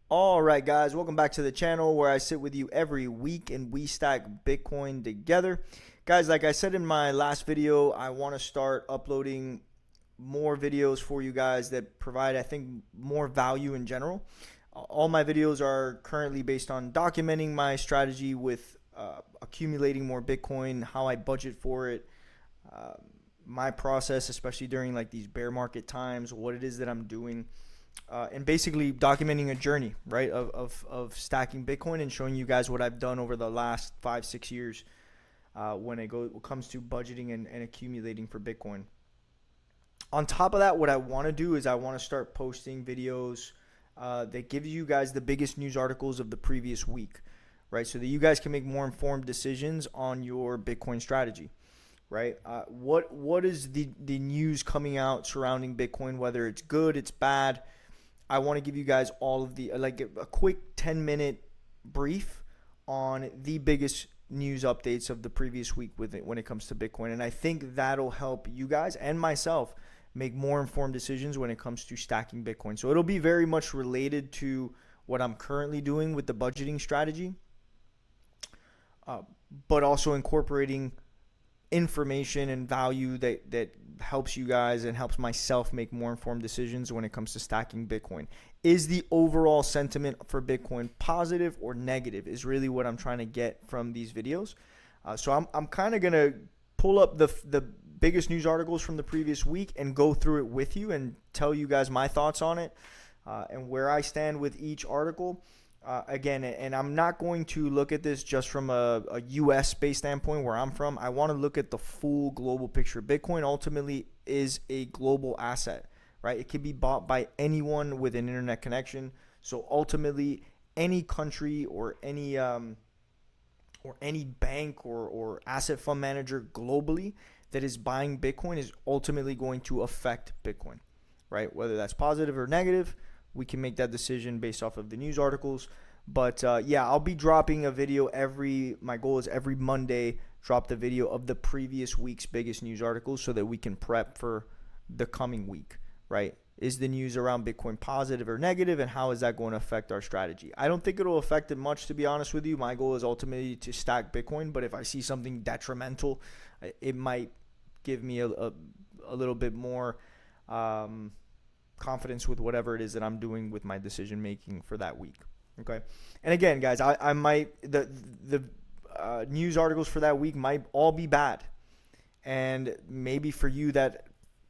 All right, guys, welcome back to the channel where I sit with you every week and we stack Bitcoin together. Guys, like I said in my last video, I want to start uploading more videos for you guys that provide, I think, more value in general. All my videos are currently based on documenting my strategy with accumulating more Bitcoin, how I budget for it, uh, my process, especially during like these bear market times, what it is that I'm doing, and basically documenting a journey, right, of stacking Bitcoin and showing you guys what I've done over the last 5-6 years when it comes to budgeting and accumulating for Bitcoin. On top of that, what I want to do is I want to start posting videos that give you guys the biggest news articles of the previous week, right, so that you guys can make more informed decisions on your Bitcoin strategy. Right? What is the news coming out surrounding Bitcoin? Whether it's good, it's bad. I want to give you guys all of the like a quick 10-minute brief on the biggest news updates of the previous week with it when it comes to Bitcoin, and I think that'll help you guys and myself make more informed decisions when it comes to stacking Bitcoin. So it'll be very much related to what I'm currently doing with the budgeting strategy, but also incorporating information and value that helps you guys and helps myself make more informed decisions when it comes to stacking Bitcoin. Is the overall sentiment for Bitcoin positive or negative is really what I'm trying to get from these videos. So I'm kind of going to pull up the biggest news articles from the previous week and go through it with you and tell you guys my thoughts on it and where I stand with each article. Again, and I'm not going to look at this just from a US based standpoint where I'm from. I want to look at the full global picture. Bitcoin ultimately is a global asset, right? It can be bought by anyone with an internet connection. So ultimately, any country or any bank or asset fund manager globally that is buying Bitcoin is ultimately going to affect Bitcoin, right? Whether that's positive or negative, we can make that decision based off of the news articles. But yeah, I'll be dropping a video my goal is every Monday, drop the video of the previous week's biggest news articles so that we can prep for the coming week, right? Is the news around Bitcoin positive or negative, and how is that going to affect our strategy? I don't think it'll affect it much, to be honest with you. My goal is ultimately to stack Bitcoin, but if I see something detrimental, it might give me a little bit more confidence with whatever it is that I'm doing with my decision making for that week. Okay. And again, guys, I might the news articles for that week might all be bad, and maybe for you that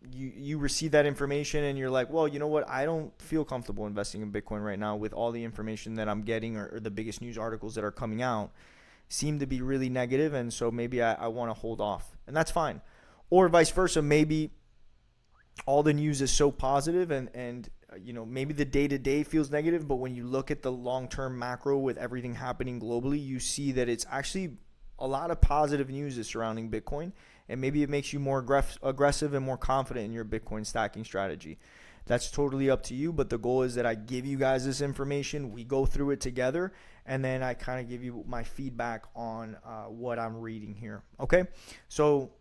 you receive that information and you're like, well, you know what, I don't feel comfortable investing in Bitcoin right now with all the information that I'm getting, or the biggest news articles that are coming out seem to be really negative, and so maybe I want to hold off, and that's fine. Or vice versa, maybe all the news is so positive and maybe the day-to-day feels negative, but when you look at the long-term macro with everything happening globally, you see that it's actually a lot of positive news is surrounding Bitcoin, and maybe it makes you more aggressive and more confident in your Bitcoin stacking strategy. That's totally up to you, but the goal is that I give you guys this information, we go through it together, and then I kind of give you my feedback on what I'm reading here. Okay, so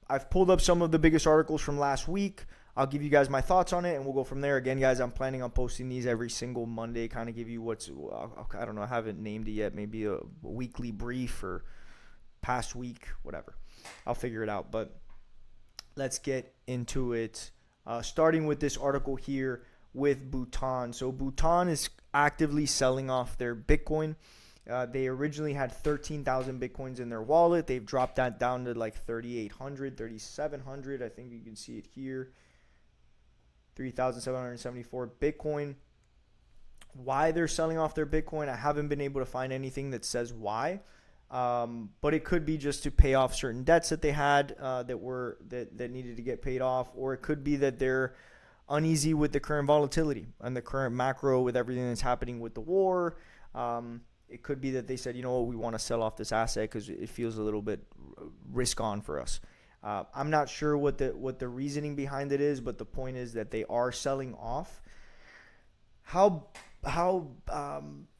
I've pulled up some of the biggest articles from last week. I'll give you guys my thoughts on it, and we'll go from there. Again, guys, I'm planning on posting these every single Monday, kind of give you I don't know, I haven't named it yet, maybe a weekly brief or past week, whatever. I'll figure it out, but let's get into it. Starting with this article here with Bhutan. So Bhutan is actively selling off their Bitcoin. They originally had 13,000 Bitcoins in their wallet. They've dropped that down to like 3,800, 3,700. I think you can see it here. 3,774 Bitcoin. Why they're selling off their Bitcoin, I haven't been able to find anything that says why. But it could be just to pay off certain debts that they had that needed to get paid off, or it could be that they're uneasy with the current volatility and the current macro with everything that's happening with the war. It could be that they said, you know what, we want to sell off this asset because it feels a little bit risk on for us. I'm not sure what the reasoning behind it is, but the point is that they are selling off. How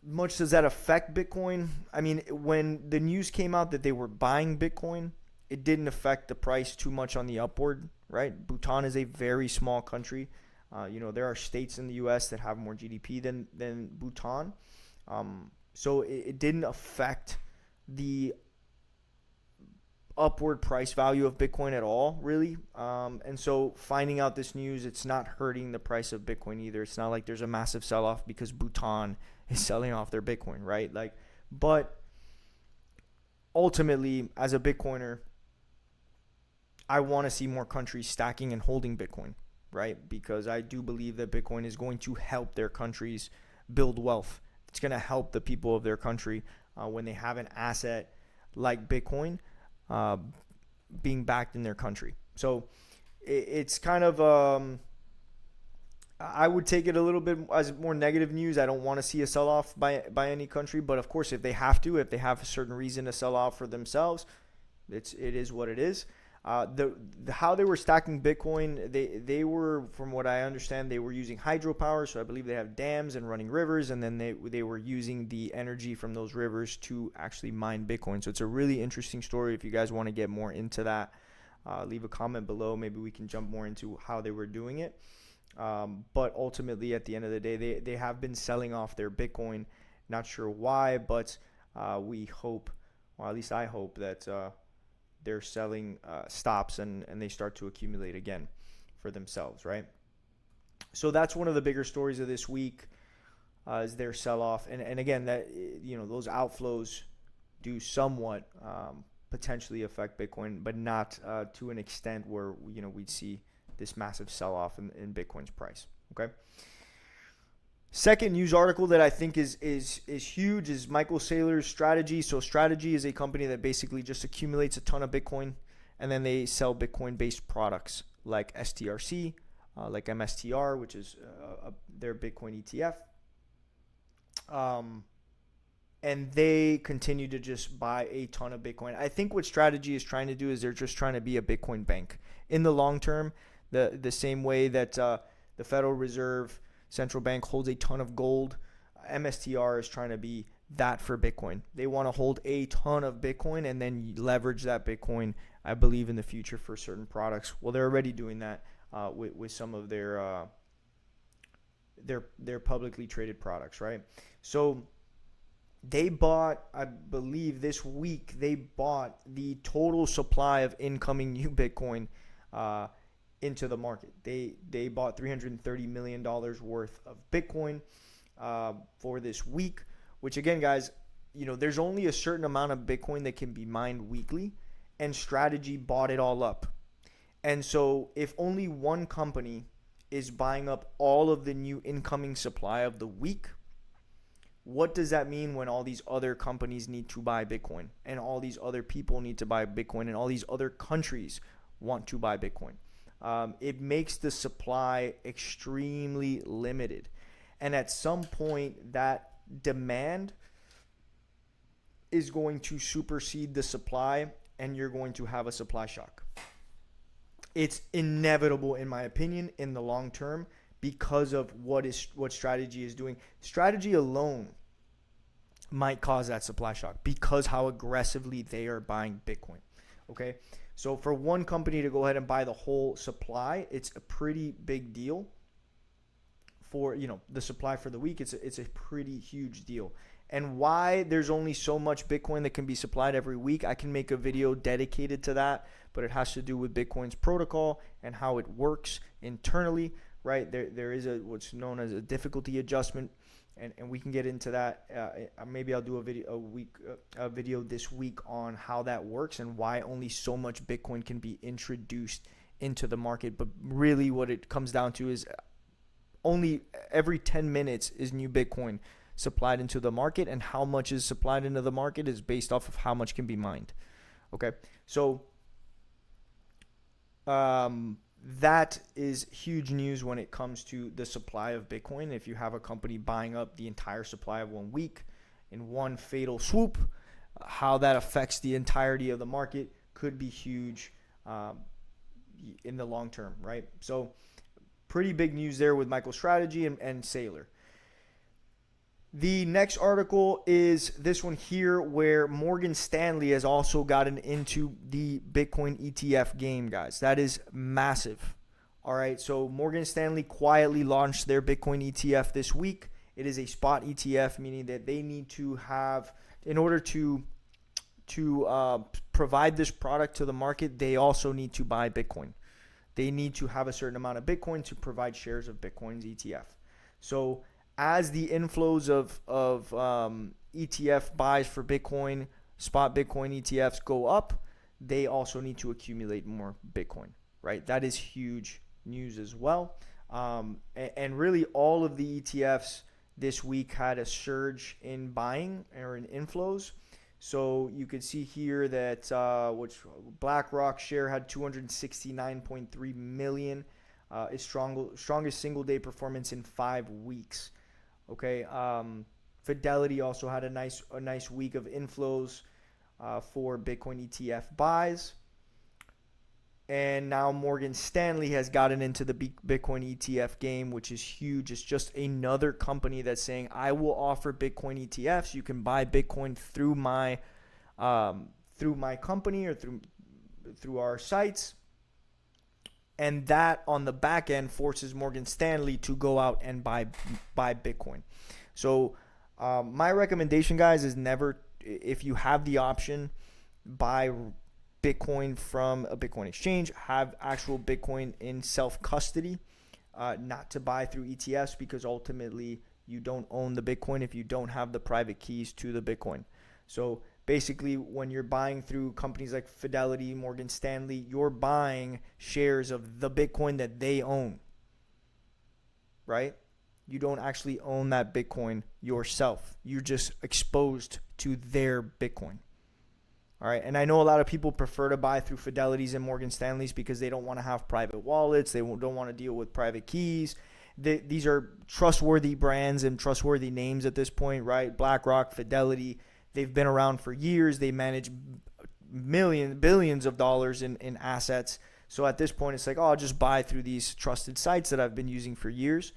much does that affect Bitcoin? I mean, when the news came out that they were buying Bitcoin, it didn't affect the price too much on the upward, right? Bhutan is a very small country. There are states in the U.S. that have more GDP than Bhutan. So it didn't affect the upward price value of Bitcoin at all, really. And so finding out this news, it's not hurting the price of Bitcoin either. It's not like there's a massive sell-off because Bhutan is selling off their Bitcoin, right? But ultimately, as a Bitcoiner, I want to see more countries stacking and holding Bitcoin, right? Because I do believe that Bitcoin is going to help their countries build wealth. It's going to help the people of their country when they have an asset like Bitcoin being backed in their country. So it's kind of, I would take it a little bit as more negative news. I don't want to see a sell-off by any country, but of course, if they have a certain reason to sell off for themselves, it is what it is. How they were stacking Bitcoin, they were, from what I understand, they were using hydropower. So I believe they have dams and running rivers, and then they were using the energy from those rivers to actually mine Bitcoin. So it's a really interesting story. If you guys want to get more into that, leave a comment below. Maybe we can jump more into how they were doing it. But ultimately, at the end of the day, they have been selling off their Bitcoin. Not sure why, but we hope, or at least I hope, that their selling stops and they start to accumulate again for themselves, right? So that's one of the bigger stories of this week, is their sell-off. And again, that those outflows do somewhat potentially affect Bitcoin, but not to an extent where we'd see this massive sell-off in Bitcoin's price. Okay. Second news article that I think is huge is Michael Saylor's Strategy. So Strategy is a company that basically just accumulates a ton of Bitcoin, and then they sell Bitcoin-based products like STRC, like MSTR, which is their Bitcoin ETF. And they continue to just buy a ton of Bitcoin. I think what Strategy is trying to do is they're just trying to be a Bitcoin bank in the long term, the same way that the Federal Reserve Central Bank holds a ton of gold. MSTR is trying to be that for Bitcoin. They want to hold a ton of Bitcoin and then leverage that Bitcoin, I believe, in the future for certain products. Well, they're already doing that with some of their publicly traded products, right? So they bought, I believe this week, they bought the total supply of incoming new Bitcoin into the market. They bought $330 million worth of Bitcoin for this week, which again, guys, there's only a certain amount of Bitcoin that can be mined weekly, and Strategy bought it all up. And so if only one company is buying up all of the new incoming supply of the week, what does that mean when all these other companies need to buy Bitcoin, and all these other people need to buy Bitcoin, and all these other countries want to buy Bitcoin? It makes the supply extremely limited. And at some point, that demand is going to supersede the supply, and you're going to have a supply shock. It's inevitable, in my opinion, in the long term, because of what Strategy is doing. Strategy alone might cause that supply shock because how aggressively they are buying Bitcoin. Okay, so for one company to go ahead and buy the whole supply, it's a pretty big deal. For the supply for the week, it's a pretty huge deal. And why there's only so much Bitcoin that can be supplied every week, I can make a video dedicated to that, but it has to do with Bitcoin's protocol and how it works internally, right? There is what's known as a difficulty adjustment, and we can get into that. Maybe I'll do a video this week on how that works and why only so much Bitcoin can be introduced into the market. But really what it comes down to is only every 10 minutes is new Bitcoin supplied into the market, and how much is supplied into the market is based off of how much can be mined. Okay, so that is huge news when it comes to the supply of Bitcoin. If you have a company buying up the entire supply of 1 week in one fatal swoop, how that affects the entirety of the market could be huge in the long term, right? So pretty big news there with Michael Strategy and Saylor. The next article is this one here, where Morgan Stanley has also gotten into the Bitcoin ETF game, guys. That is massive. All right, so Morgan Stanley quietly launched their Bitcoin ETF this week. It is a spot ETF, meaning that they need to have, in order to provide this product to the market, they also need to buy Bitcoin. They need to have a certain amount of Bitcoin to provide shares of Bitcoin's ETF. So as the inflows of ETF buys for Bitcoin, spot Bitcoin ETFs go up, they also need to accumulate more Bitcoin, right? That is huge news as well. And really all of the ETFs this week had a surge in buying or in inflows. So you could see here that which BlackRock share had 269.3 million, its strongest single day performance in 5 weeks. Okay, Fidelity also had a nice week of inflows for Bitcoin ETF buys. And now Morgan Stanley has gotten into the Bitcoin ETF game, which is huge. It's just another company that's saying, I will offer Bitcoin ETFs. You can buy Bitcoin through my company or through our sites. And that on the back end forces Morgan Stanley to go out and buy Bitcoin. So my recommendation, guys, is never, if you have the option, buy Bitcoin from a Bitcoin exchange, have actual Bitcoin in self-custody, not to buy through ETFs, because ultimately you don't own the Bitcoin if you don't have the private keys to the Bitcoin. So basically when you're buying through companies like Fidelity, Morgan Stanley, you're buying shares of the Bitcoin that they own, right? You don't actually own that Bitcoin yourself. You're just exposed to their Bitcoin. All right, and I know a lot of people prefer to buy through Fidelities and Morgan Stanleys because they don't want to have private wallets. They don't want to deal with private keys. These are trustworthy brands and trustworthy names at this point, right? BlackRock, Fidelity, they've been around for years. They manage billions of dollars in assets. So at this point, it's like, oh, I'll just buy through these trusted sites that I've been using for years.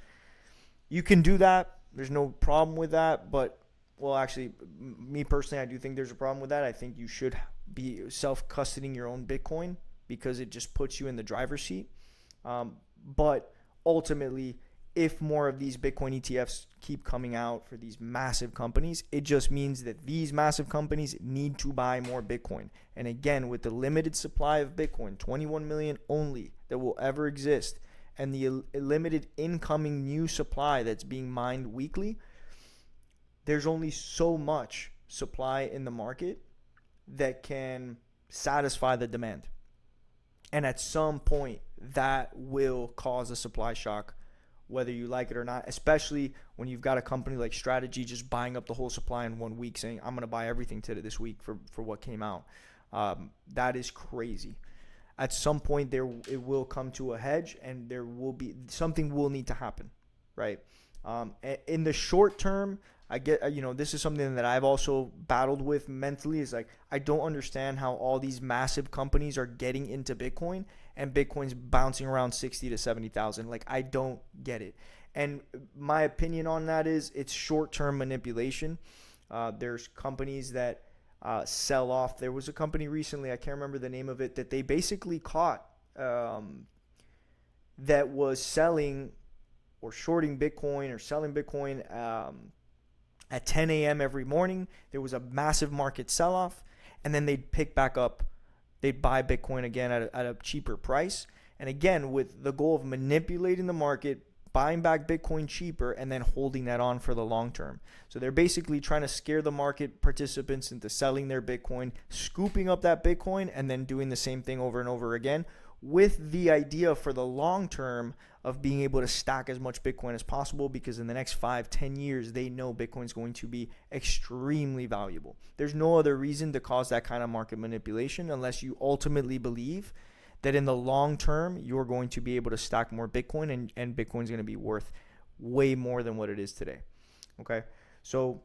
You can do that. There's no problem with that, but well, actually, me personally, I do think there's a problem with that. I think you should be self-custodying your own Bitcoin because it just puts you in the driver's seat. But ultimately, if more of these Bitcoin ETFs keep coming out for these massive companies, it just means that these massive companies need to buy more Bitcoin. And again, with the limited supply of Bitcoin, 21 million only that will ever exist, and the limited incoming new supply that's being mined weekly, there's only so much supply in the market that can satisfy the demand. And at some point, that will cause a supply shock, whether you like it or not, especially when you've got a company like Strategy just buying up the whole supply in 1 week, saying, I'm going to buy everything today this week for what came out. That is crazy. At some point, it will come to a hedge, and there will be something will need to happen, right? In the short term, I get, this is something that I've also battled with mentally, is like, I don't understand how all these massive companies are getting into Bitcoin and Bitcoin's bouncing around 60 to 70,000. Like, I don't get it. And my opinion on that is it's short-term manipulation. There's companies that sell off. There was a company recently, I can't remember the name of it, that they basically caught that was selling or shorting Bitcoin or selling Bitcoin at 10 a.m. every morning. There was a massive market sell-off, and then they'd pick back up. They'd buy Bitcoin again at a cheaper price. And again, with the goal of manipulating the market, buying back Bitcoin cheaper, and then holding that on for the long term. So they're basically trying to scare the market participants into selling their Bitcoin, scooping up that Bitcoin, and then doing the same thing over and over again, with the idea for the long term of being able to stack as much Bitcoin as possible, because in the next 5-10 years, they know Bitcoin's going to be extremely valuable. There's no other reason to cause that kind of market manipulation unless you ultimately believe that in the long term, you're going to be able to stack more Bitcoin, and Bitcoin's going to be worth way more than what it is today. Okay. So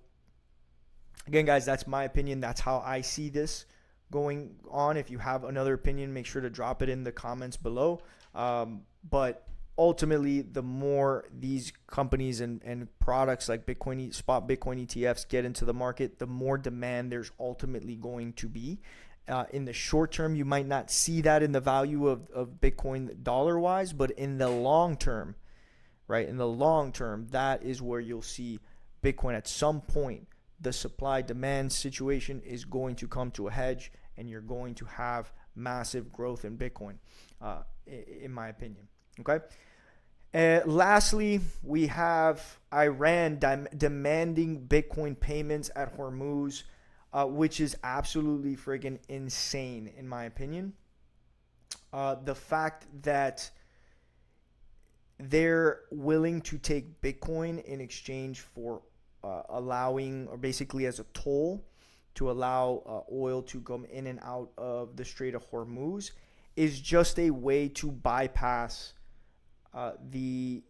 again, guys, that's my opinion. That's how I see this going on. If you have another opinion, make sure to drop it in the comments below. But ultimately, the more these companies and products like spot Bitcoin ETFs get into the market, the more demand there's ultimately going to be. In the short term, you might not see that in the value of Bitcoin dollar wise, but in the long term, right? In the long term, that is where you'll see Bitcoin at some point. The supply demand situation is going to come to a hedge, and you're going to have massive growth in Bitcoin, in my opinion. Okay. Lastly, we have Iran demanding Bitcoin payments at Hormuz, which is absolutely friggin' insane, in my opinion. The fact that they're willing to take Bitcoin in exchange for allowing, or basically as a toll, to allow oil to come in and out of the Strait of Hormuz is just a way to bypass the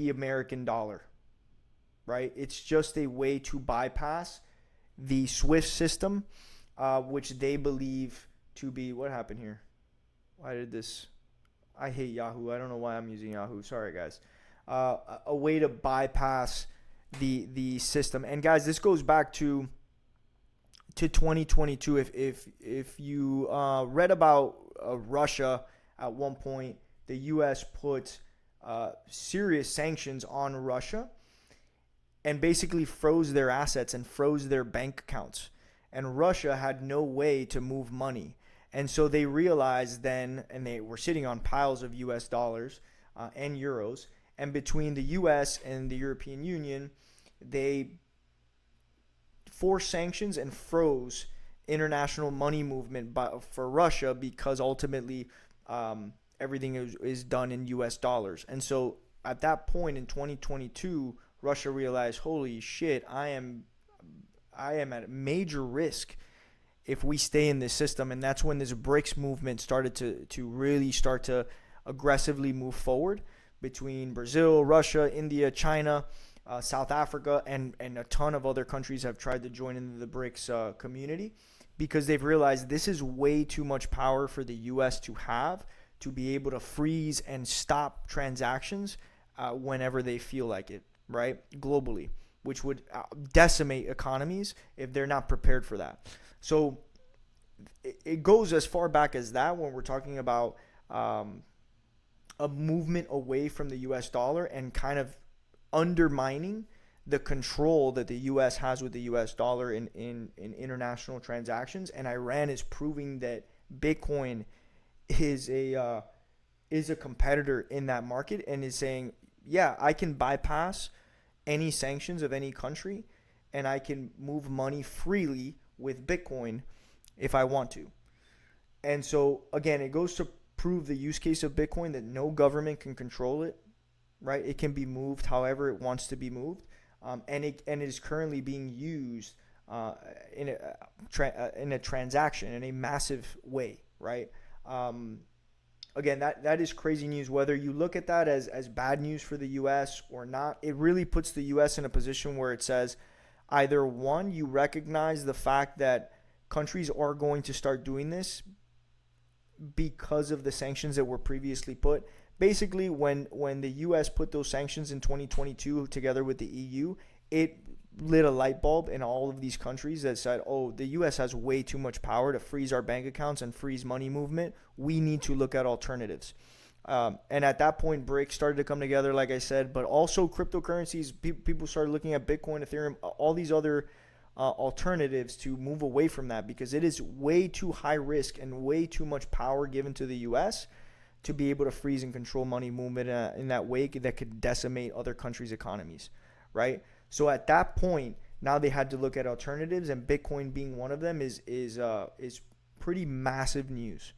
American dollar, right? It's just a way to bypass the SWIFT system, which they believe to be, what happened here? Why did this? I hate Yahoo. I don't know why I'm using Yahoo. Sorry, guys. A way to bypass the system. And guys, this goes back to 2022. If you read about Russia at one point, the U.S. put serious sanctions on Russia and basically froze their assets and froze their bank accounts. And Russia had no way to move money. And so they realized then, and they were sitting on piles of US dollars and euros. And between the US and the European Union, they forced sanctions and froze international money movement for Russia, because ultimately everything is done in US dollars. And so at that point in 2022, Russia realized, holy shit, I am at major risk if we stay in this system. And that's when this BRICS movement started to really start to aggressively move forward between Brazil, Russia, India, China, South Africa, and a ton of other countries have tried to join into the BRICS community, because they've realized this is way too much power for the U.S. to have, to be able to freeze and stop transactions whenever they feel like it, right? Globally, which would decimate economies if they're not prepared for that. So it goes as far back as that when we're talking about a movement away from the US dollar and kind of undermining the control that the US has with the US dollar in international transactions. And Iran is proving that Bitcoin is a competitor in that market, and is saying, yeah, I can bypass any sanctions of any country, and I can move money freely with Bitcoin if I want to. And so again, it goes to prove the use case of Bitcoin, that no government can control it, right? It can be moved however it wants to be moved, and it is currently being used in a transaction in a massive way, right? Again, that is crazy news. Whether you look at that as bad news for the U.S. or not, it really puts the U.S. in a position where it says, either one, you recognize the fact that countries are going to start doing this because of the sanctions that were previously put. Basically, when the U.S. put those sanctions in 2022 together with the EU, it lit a light bulb in all of these countries that said, oh, the U.S. has way too much power to freeze our bank accounts and freeze money movement. We need to look at alternatives. And at that point, BRICS started to come together, like I said, but also cryptocurrencies. People started looking at Bitcoin, Ethereum, all these other alternatives to move away from that, because it is way too high risk and way too much power given to the U.S. to be able to freeze and control money movement in that way that could decimate other countries' economies, right? So at that point, now they had to look at alternatives, and Bitcoin being one of them is pretty massive news,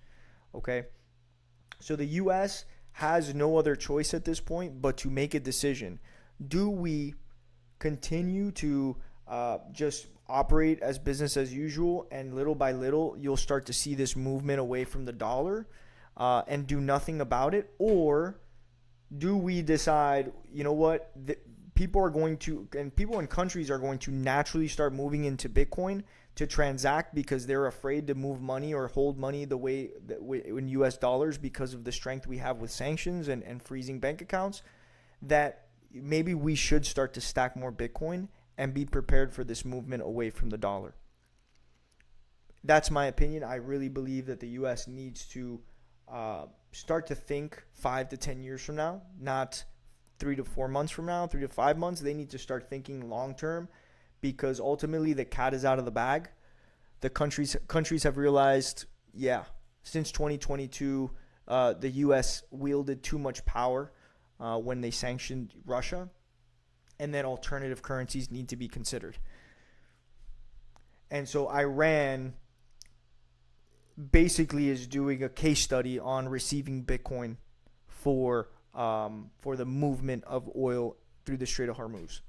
okay? So the U.S. has no other choice at this point but to make a decision. Do we continue to just operate as business as usual, and little by little you'll start to see this movement away from the dollar and do nothing about it? Or do we decide, you know what, people are going to, and people in countries are going to naturally start moving into Bitcoin to transact because they're afraid to move money or hold money the way that in US dollars because of the strength we have with sanctions and freezing bank accounts, that maybe we should start to stack more Bitcoin and be prepared for this movement away from the dollar? that's my opinion. I really believe that the U.S. needs to start to think 5 to 10 years from now, not 3 to 4 months from now, 3 to 5 months. They need to start thinking long term, because ultimately the cat is out of the bag. The countries have realized, yeah, since 2022, the U.S. wielded too much power when they sanctioned Russia, and then alternative currencies need to be considered. And so Iran basically is doing a case study on receiving Bitcoin for the movement of oil through the Strait of Hormuz.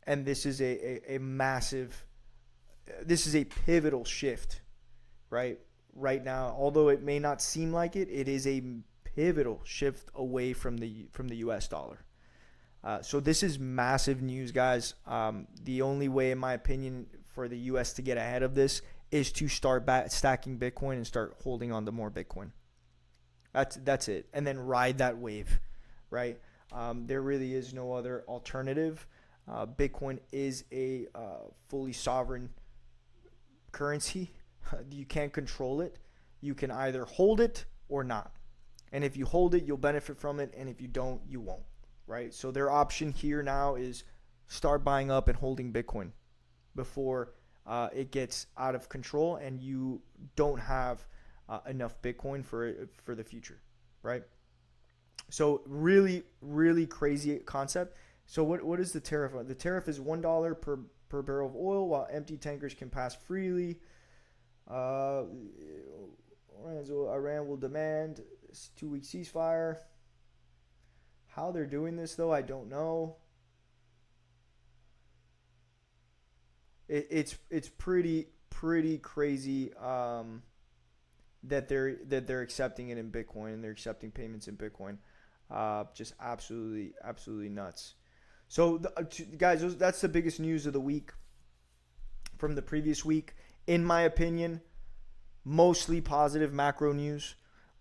And this is a massive, this is a pivotal shift, right? Right now, although it may not seem like it, it is a pivotal shift away from the U.S. dollar. So this is massive news, guys. The only way, in my opinion, for the U.S. to get ahead of this is to start stacking Bitcoin and start holding on to more Bitcoin. That's it, and then ride that wave, right? There really is no other alternative. Bitcoin is a fully sovereign currency. You can't control it. You can either hold it or not. And if you hold it, you'll benefit from it, and if you don't, you won't, right? So their option here now is start buying up and holding Bitcoin before it gets out of control and you don't have enough Bitcoin for the future, right? So really, really crazy concept. So what is the tariff? The tariff is $1 per barrel of oil, while empty tankers can pass freely. Iran will demand a 2-week ceasefire. How they're doing this, though, I don't know. It's pretty crazy that they're accepting it in Bitcoin, and they're accepting payments in Bitcoin. Just absolutely nuts. So guys, that's the biggest news of the week from the previous week. In my opinion, mostly positive macro news.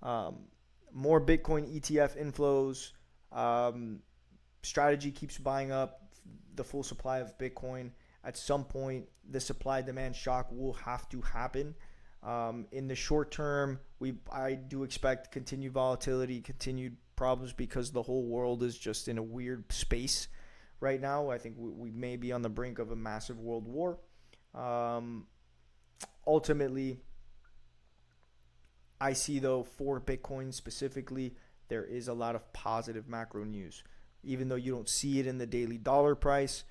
More Bitcoin ETF inflows. Strategy keeps buying up the full supply of Bitcoin. At some point, the supply-demand shock will have to happen. In the short term, I do expect continued volatility, continued problems, because the whole world is just in a weird space right now. I think we may be on the brink of a massive world war. Ultimately, I see, though, for Bitcoin specifically, there is a lot of positive macro news. Even though you don't see it in the daily dollar price,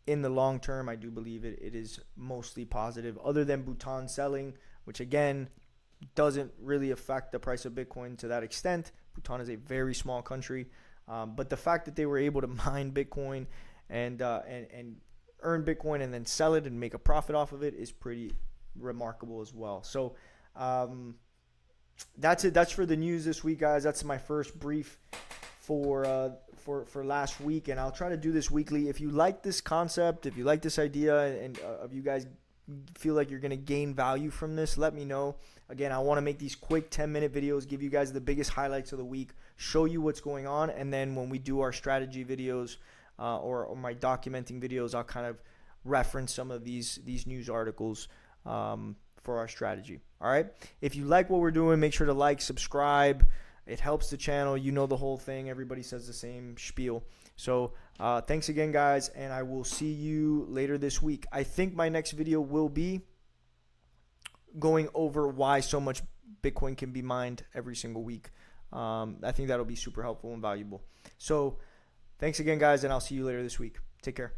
in the long term, I do believe it is mostly positive, other than Bhutan selling, which again doesn't really affect the price of Bitcoin to that extent. Bhutan is a very small country, but the fact that they were able to mine Bitcoin and earn Bitcoin and then sell it and make a profit off of it is pretty remarkable as well. So that's it. That's for the news this week, guys. That's my first brief for last week, and I'll try to do this weekly. If you like this concept, if you like this idea, and if you guys feel like you're going to gain value from this, let me know. Again, I want to make these quick 10-minute videos, give you guys the biggest highlights of the week, show you what's going on, and then when we do our strategy videos or my documenting videos, I'll kind of reference some of these news articles for our strategy. All right. If you like what we're doing, make sure to like, subscribe. It helps the channel. You know the whole thing. Everybody says the same spiel. So thanks again, guys, and I will see you later this week. I think my next video will be going over why so much Bitcoin can be mined every single week. I think that'll be super helpful and valuable. So thanks again, guys, and I'll see you later this week. Take care.